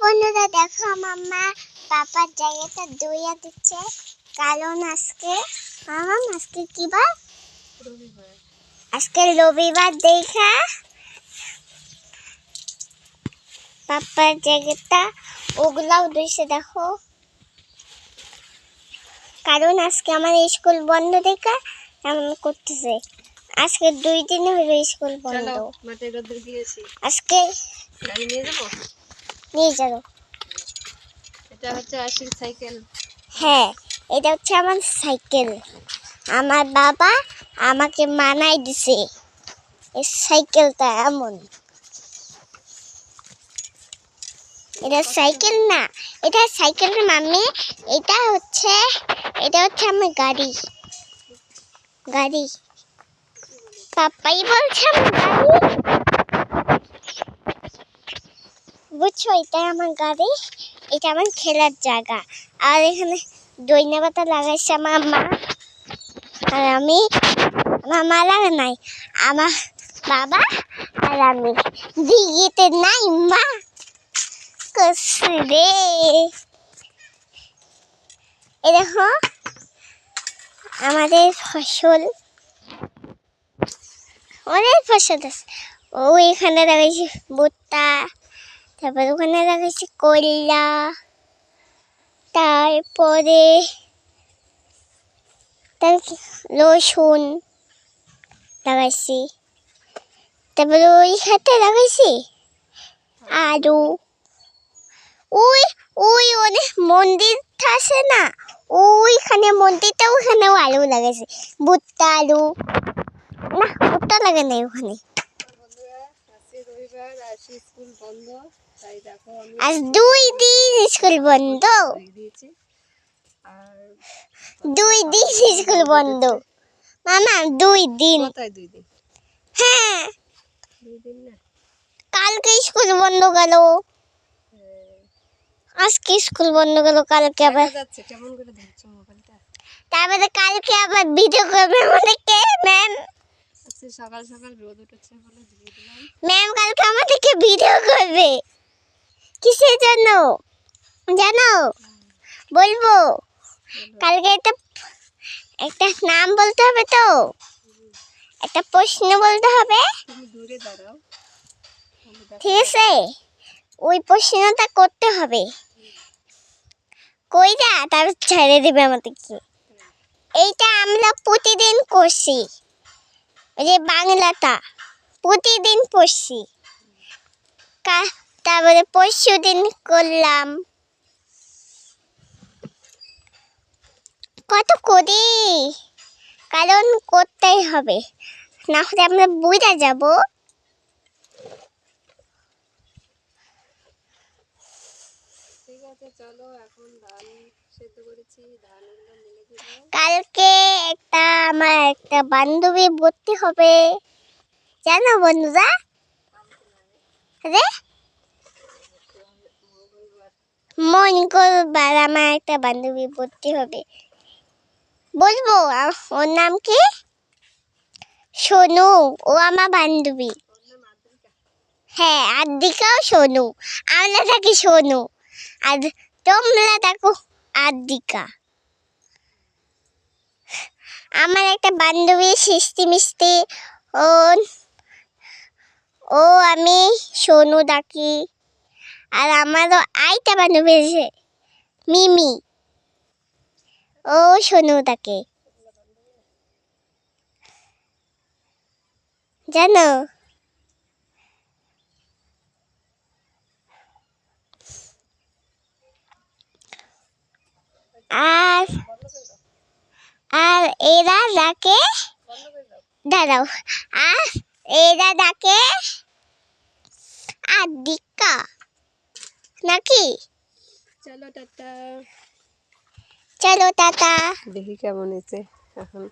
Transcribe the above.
বন্ধুরা দেখো মাম্মা পাপার জায়গাটা ধুইয়া দিচ্ছে, কারণ আজকে কি বার? রবিবার। আজকে রবিবার দেখা পাপার জায়গাটা ওগুলাও ধুইছে দেখো, কারণ আজকে আমার স্কুল বন্ধ দেখা এমন করতেছে। আজকে 2 দিন হলো স্কুল বন্ধ। মাঠে রোদ্দুর দিয়েছি, আজকে গাড়ি নিয়ে যাবো। এটা হচ্ছে আশির সাইকেল। হ্যাঁ, এটা হচ্ছে আমার সাইকেল। আমার বাবা আমাকে মানাই দিছে এই সাইকেলটা এমন। এটা সাইকেল না, এটা সাইকেল না মাম্মি, এটা হচ্ছে আমার গাড়ি। পাপাই বলছে আমার গাড়ি, বুঝছো? এটা আমার গাড়ি, এটা আমার খেলার জায়গা। আর এখানে দইনা পাতা লাগাইছে আমার মা, আর আমি। আমার মা লাগা নাই, আমার বাবা আর আমি। দিয়েতে নাই মা করছে রে। এ দেখো আমাদের ফসল, অনেক ফসল আছে। এখানে লাগাইছি ভুট্টা, তারপর ওখানে লাগাইছি করলা, তারপরে রসুন লাগাইছি, তারপরে ওই হাতে লাগাইছি আলু। ওই অনেক মন্দির আছে না, ওইখানে মন্দিরটা, ওখানেও আলু লাগাইছে। ভুট্টা আলু না, ভুট্টা লাগে নাই ওখানে। স্কুল বন্ধ, তাই দেখো আজ 2 দিন স্কুল বন্ধ, আর 2 দিন স্কুল বন্ধ মামা, 2 দিন। কোথায় 2 দিন? হ্যাঁ, 2 দিন না, কালকে স্কুল বন্ধ গেল, আজকে স্কুল বন্ধ গেল, কালকে আবার যাচ্ছে। কেমন করে ধরছো মোবাইলটা? তারপরে কালকে আবার ভিডিও করবে আমাদেরকে ম্যাম। আজকে সকাল সকাল রোদ উঠেছে বলে ধুয়ে দিলাম। ম্যাম কালকে আমাদেরকে ভিডিও করবে, কিসের জন্য জানো? বলবো কালকে একটা নাম বলতে হবে, তো একটা প্রশ্ন বলতে হবে। তুমি দূরে দাঁড়াও, ঠিক আছে? ওই প্রশ্নটা করতে হবে, কইরা তারপর ছেড়ে দিবে আমাদেরকে। এইটা আমরা প্রতিদিন করছি, ওই যে বাংলাটা প্রতিদিন পড়ছি, তারপরে পরশু দিন করলাম। কত করি, কারণ করতেই হবে, না হলে আমরা বুঝা যাব। ঠিক আছে, চলো এখন ধান সেদ্ধ করেছি, ধানগুলো মেলে দিব। কালকে আমার একটা বান্ধবী ভর্তি হবে, জানো বন্ধুরা? মঙ্গলবার আমার একটা বান্ধবী ভর্তি হবে। বলবো ওর নাম কি? সোনু, ও আমার বান্ধবী। হ্যাঁ, আদ্রিকাও সোনু, আমরা থাকি সোনু, আর তোমরা থাকো আদ্রিকা। আমার একটা বান্ধবী সৃষ্টি মিষ্টি, ও আমি সোনু ডাকি। আর আমারও আরেকটা বান্ধবী আছে মিমি, ও সোনু ডাকে, জানো? আর এরা ডাকে, দাঁড়াও, আর এরা ডাকে আদ্রিকা নাকি? চলো টাটা। চলো টাটা। দেখি কেমন হয়েছে এখন।